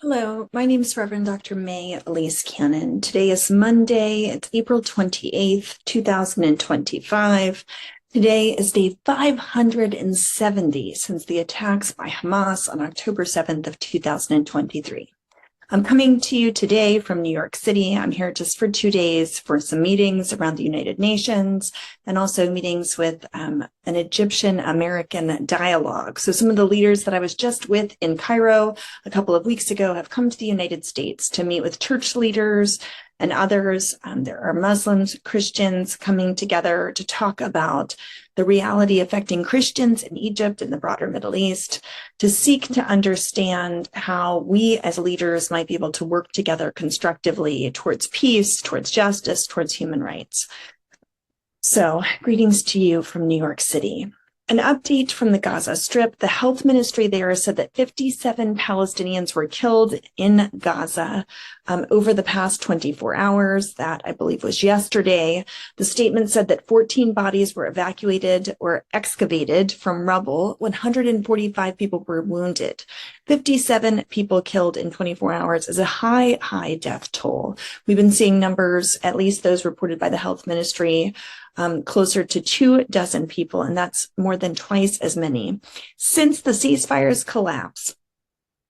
Hello, my name is Reverend Dr. May Elise Cannon. Today is Monday. It's April 28th, 2025. Today is day 570 since the attacks by Hamas on October 7th of 2023. I'm coming to you today from New York City. I'm here just for 2 days for some meetings around the United Nations and also meetings with an Egyptian-American dialogue. So some of the leaders that I was just with in Cairo a couple of weeks ago have come to the United States to meet with church leaders and others. There are Muslims, Christians coming together to talk about the reality affecting Christians in Egypt and the broader Middle East, to seek to understand how we as leaders might be able to work together constructively towards peace, towards justice, towards human rights. So, greetings to you from New York City. An update from the Gaza Strip. The health ministry there said that 57 Palestinians were killed in Gaza over the past 24 hours. That, I believe, was yesterday. The statement said that 14 bodies were evacuated or excavated from rubble. 145 people were wounded. 57 people killed in 24 hours is a high death toll. We've been seeing numbers, at least those reported by the health ministry, closer to 24 people, and that's more than twice as many. Since the ceasefire's collapse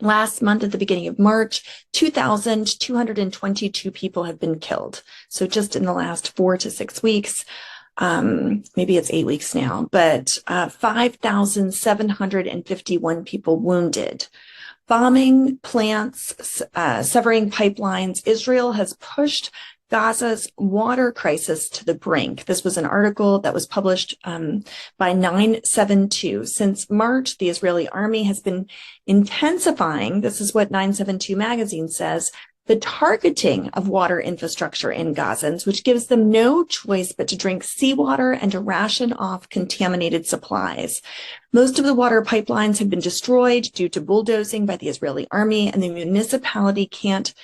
last month at the beginning of March, 2,222 people have been killed. So just in the last 4 to 6 weeks, maybe it's 8 weeks now, but 5,751 people wounded. Bombing plants, severing pipelines. Israel has pushed Gaza's water crisis to the brink. This was an article that was published by 972. Since March, the Israeli army has been intensifying, this is what 972 magazine says, the targeting of water infrastructure in Gazans, which gives them no choice but to drink seawater and to ration off contaminated supplies. Most of the water pipelines have been destroyed due to bulldozing by the Israeli army, and the municipality can't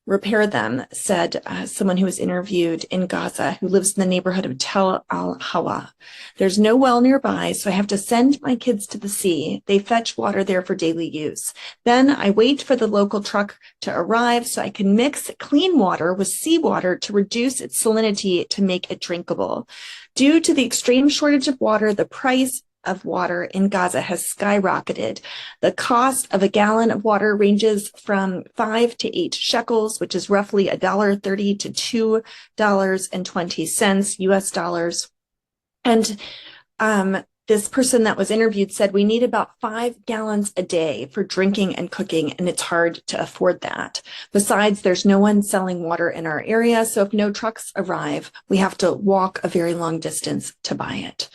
repair them, said someone who was interviewed in Gaza who lives in the neighborhood of Tel al-Hawa. There's no well nearby, so I have to send my kids to the sea. They fetch water there for daily use. Then I wait for the local truck to arrive so I can mix clean water with seawater to reduce its salinity to make it drinkable. Due to the extreme shortage of water, the price of water in Gaza has skyrocketed. The cost of a gallon of water ranges from 5 to 8 shekels, which is roughly $1.30 to $2.20 US dollars. And this person that was interviewed said we need about 5 gallons a day for drinking and cooking, and it's hard to afford that. Besides, there's no one selling water in our area, so if no trucks arrive, we have to walk a very long distance to buy it.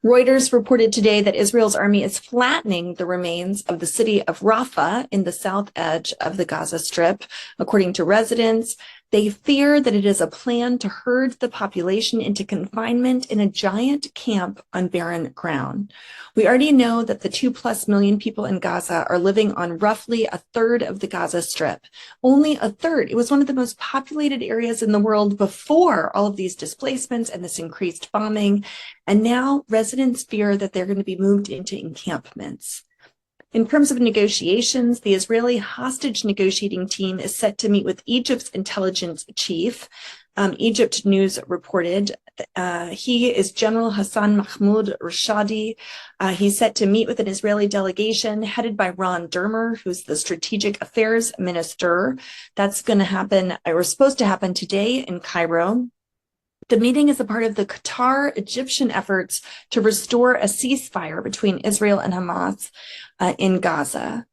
Reuters reported today that Israel's army is flattening the remains of the city of Rafah in the south edge of the Gaza Strip. According to residents, they fear that it is a plan to herd the population into confinement in a giant camp on barren ground. We already know that the 2+ million people in Gaza are living on roughly a third of the Gaza Strip. Only a third. It was one of the most populated areas in the world before all of these displacements and this increased bombing. And now residents fear that they're going to be moved into encampments. In terms of negotiations, the Israeli hostage negotiating team is set to meet with Egypt's intelligence chief. Egypt News reported he is General Hassan Mahmoud Rashadi. He's set to meet with an Israeli delegation headed by Ron Dermer, who's the strategic affairs minister. That's going to happen, or was supposed to happen today in Cairo. The meeting is a part of the Qatar-Egyptian efforts to restore a ceasefire between Israel and Hamas in Gaza.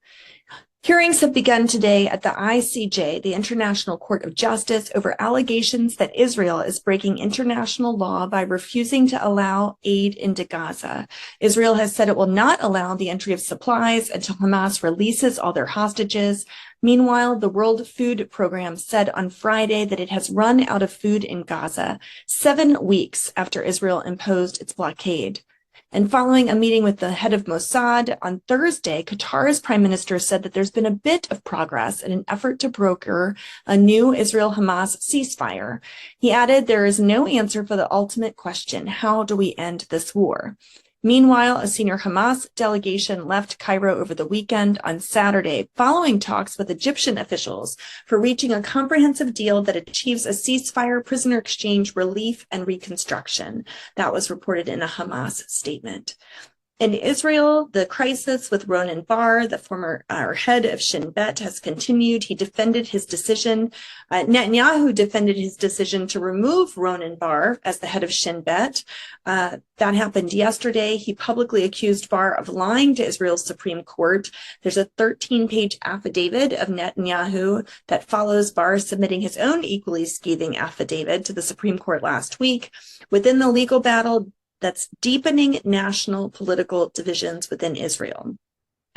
Hearings have begun today at the ICJ, the International Court of Justice, over allegations that Israel is breaking international law by refusing to allow aid into Gaza. Israel has said it will not allow the entry of supplies until Hamas releases all their hostages. Meanwhile, the World Food Program said on Friday that it has run out of food in Gaza 7 weeks after Israel imposed its blockade. And following a meeting with the head of Mossad on Thursday, Qatar's prime minister said that there's been a bit of progress in an effort to broker a new Israel-Hamas ceasefire. He added, there is no answer for the ultimate question: how do we end this war? Meanwhile, a senior Hamas delegation left Cairo over the weekend on Saturday, following talks with Egyptian officials for reaching a comprehensive deal that achieves a ceasefire, prisoner exchange, relief, and reconstruction. That was reported in a Hamas statement. In Israel, the crisis with Ronen Bar, the former head of Shin Bet, has continued. He defended his decision. Netanyahu defended his decision to remove Ronen Bar as the head of Shin Bet. That happened yesterday. He publicly accused Bar of lying to Israel's Supreme Court. There's a 13-page affidavit of Netanyahu that follows Bar submitting his own equally scathing affidavit to the Supreme Court last week. Within the legal battle, that's deepening national political divisions within Israel.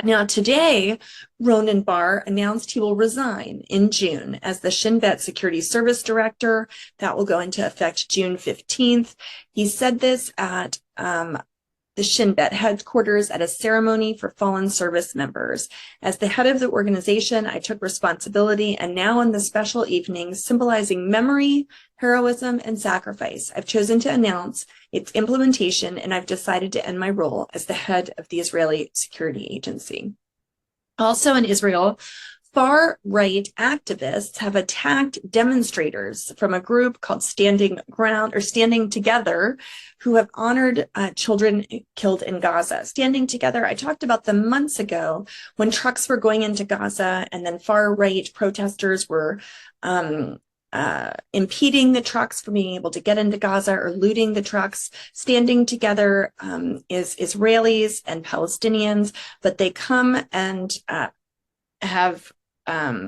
Now, today, Ronen Bar announced he will resign in June as the Shin Bet Security Service Director. That will go into effect June 15th. He said this at the Shin Bet headquarters at a ceremony for fallen service members. As the head of the organization, I took responsibility, and now in the special evening symbolizing memory, heroism, and sacrifice, I've chosen to announce its implementation, and I've decided to end my role as the head of the Israeli Security Agency. Also in Israel, far-right activists have attacked demonstrators from a group called Standing Together, who have honored children killed in Gaza. Standing Together, I talked about them months ago when trucks were going into Gaza, and then far-right protesters were impeding the trucks from being able to get into Gaza or looting the trucks. Standing Together is Israelis and Palestinians, but they come and have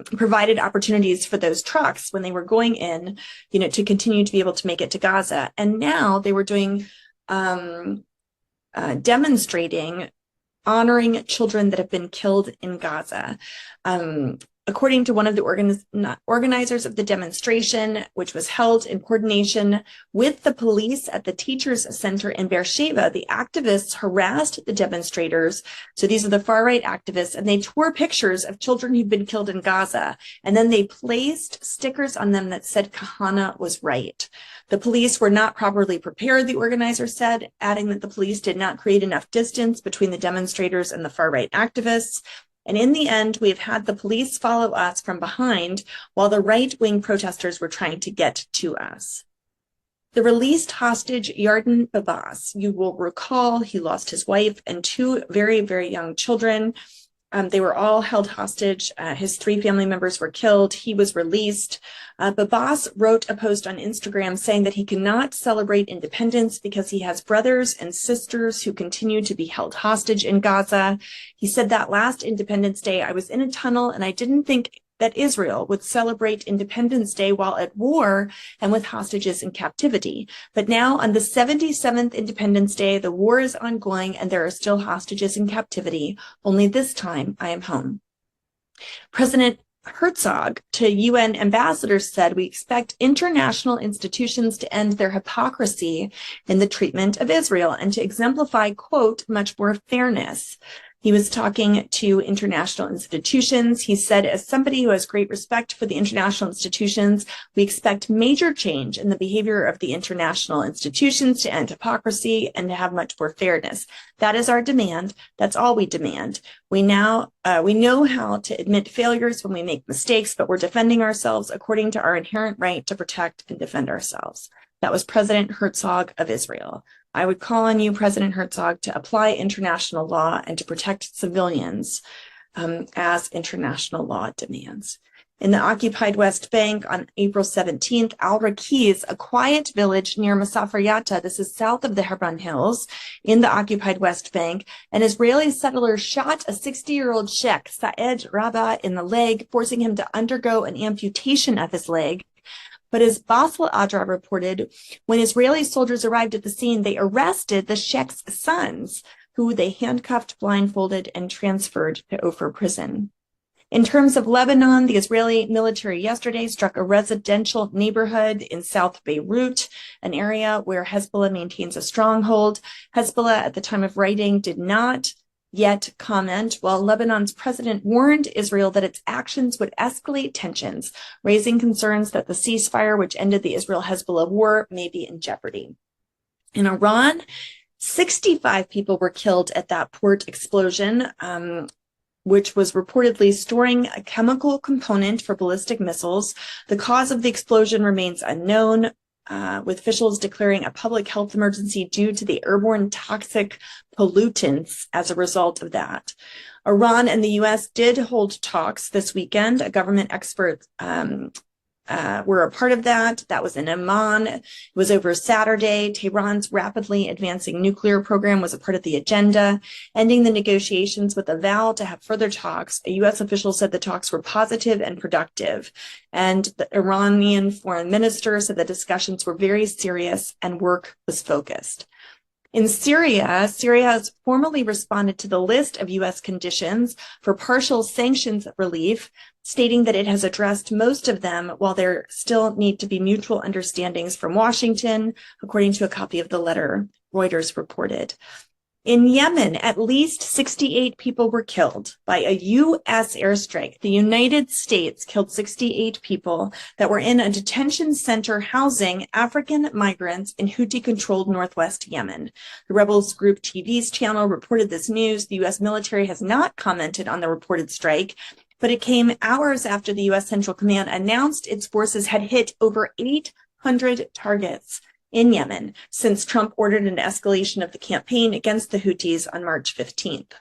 provided opportunities for those trucks when they were going in, to continue to be able to make it to Gaza. And now they were doing demonstrating, honoring children that have been killed in Gaza. According to one of the organizers of the demonstration, which was held in coordination with the police at the Teachers Center in Beersheba, the activists harassed the demonstrators. So these are the far-right activists, and they tore pictures of children who'd been killed in Gaza. And then they placed stickers on them that said Kahana was right. The police were not properly prepared, the organizer said, adding that the police did not create enough distance between the demonstrators and the far-right activists. And in the end, we've had the police follow us from behind while the right-wing protesters were trying to get to us. The released hostage, Yarden Babas, you will recall he lost his wife and two very, very young children. They were all held hostage. His three family members were killed. He was released. Babas wrote a post on Instagram saying that he cannot celebrate independence because he has brothers and sisters who continue to be held hostage in Gaza. He said that last Independence Day, I was in a tunnel and I didn't think that Israel would celebrate Independence Day while at war and with hostages in captivity. But now on the 77th Independence Day, the war is ongoing and there are still hostages in captivity. Only this time I am home. President Herzog to UN ambassadors said, we expect international institutions to end their hypocrisy in the treatment of Israel and to exemplify, quote, much more fairness. He was talking to international institutions. He said, as somebody who has great respect for the international institutions, we expect major change in the behavior of the international institutions to end hypocrisy and to have much more fairness. That is our demand. That's all we demand. We know how to admit failures when we make mistakes, but we're defending ourselves according to our inherent right to protect and defend ourselves. That was President Herzog of Israel. I would call on you, President Herzog, to apply international law and to protect civilians as international law demands. In the occupied West Bank on April 17th, Al-Raqiz, a quiet village near Masafer Yatta, this is south of the Hebron Hills in the occupied West Bank, an Israeli settler shot a 60-year-old Sheikh, Saed Rabah, in the leg, forcing him to undergo an amputation of his leg. But as Basel Adra reported, when Israeli soldiers arrived at the scene, they arrested the Sheikh's sons, who they handcuffed, blindfolded, and transferred to Ofer prison. In terms of Lebanon, the Israeli military yesterday struck a residential neighborhood in South Beirut, an area where Hezbollah maintains a stronghold. Hezbollah, at the time of writing, did not yet comment, while Lebanon's president warned Israel that its actions would escalate tensions, raising concerns that the ceasefire, which ended the Israel-Hezbollah war, may be in jeopardy. In Iran, 65 people were killed at that port explosion, which was reportedly storing a chemical component for ballistic missiles. The cause of the explosion remains unknown, with officials declaring a public health emergency due to the airborne toxic pollutants as a result of that. Iran and the U.S. did hold talks this weekend. A government expert were a part of that. That was in Amman. It was over Saturday. Tehran's rapidly advancing nuclear program was a part of the agenda, ending the negotiations with a vow to have further talks. A U.S. official said the talks were positive and productive. And the Iranian foreign minister said the discussions were very serious and work was focused. In Syria, Syria has formally responded to the list of U.S. conditions for partial sanctions relief, stating that it has addressed most of them, while there still need to be mutual understandings from Washington, according to a copy of the letter Reuters reported. In Yemen, at least 68 people were killed by a U.S. airstrike. The United States killed 68 people that were in a detention center housing African migrants in Houthi-controlled northwest Yemen. The Rebels Group TV's channel reported this news. The U.S. military has not commented on the reported strike, but it came hours after the U.S. Central Command announced its forces had hit over 800 targets in Yemen since Trump ordered an escalation of the campaign against the Houthis on March 15th.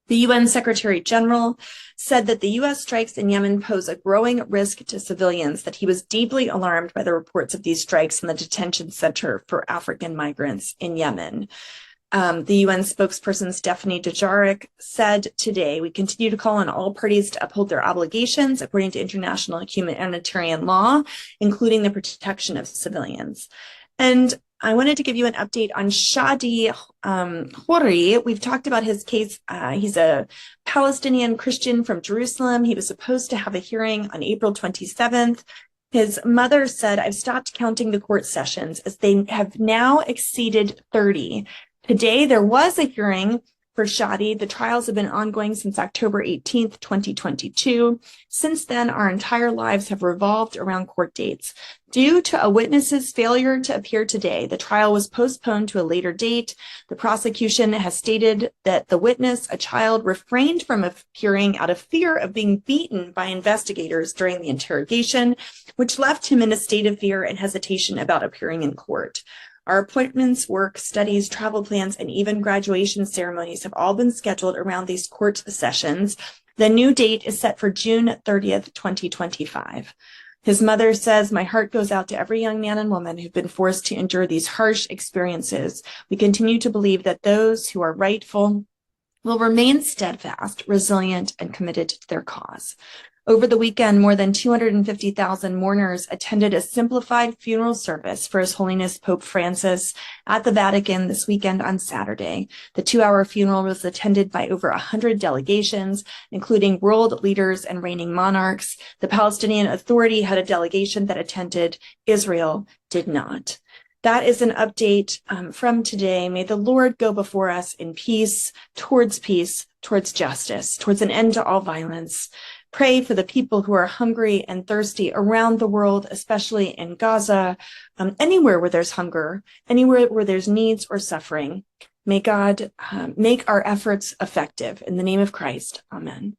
The UN Secretary General said that the U.S. strikes in Yemen pose a growing risk to civilians, that he was deeply alarmed by the reports of these strikes in the detention center for African migrants in Yemen. The UN spokesperson Stephanie Dujarric said today, "We continue to call on all parties to uphold their obligations according to international humanitarian law, including the protection of civilians." And I wanted to give you an update on Shadi Khoury. We've talked about his case. He's a Palestinian Christian from Jerusalem. He was supposed to have a hearing on April 27th. His mother said, "I've stopped counting the court sessions as they have now exceeded 30. Today, there was a hearing for Shadi. The trials have been ongoing since October 18th, 2022. Since then, our entire lives have revolved around court dates. Due to a witness's failure to appear today, the trial was postponed to a later date. The prosecution has stated that the witness, a child, refrained from appearing out of fear of being beaten by investigators during the interrogation, which left him in a state of fear and hesitation about appearing in court. Our appointments, work, studies, travel plans, and even graduation ceremonies have all been scheduled around these court sessions. The new date is set for June 30th, 2025. His mother says, "My heart goes out to every young man and woman who've been forced to endure these harsh experiences. We continue to believe that those who are rightful will remain steadfast, resilient, and committed to their cause." Over the weekend, more than 250,000 mourners attended a simplified funeral service for His Holiness Pope Francis at the Vatican this weekend on Saturday. The 2-hour funeral was attended by over 100 delegations, including world leaders and reigning monarchs. The Palestinian Authority had a delegation that attended. Israel did not. That is an update from today. May the Lord go before us in peace, towards justice, towards an end to all violence. Pray for the people who are hungry and thirsty around the world, especially in Gaza, anywhere where there's hunger, anywhere where there's needs or suffering. May God make our efforts effective. In the name of Christ, amen.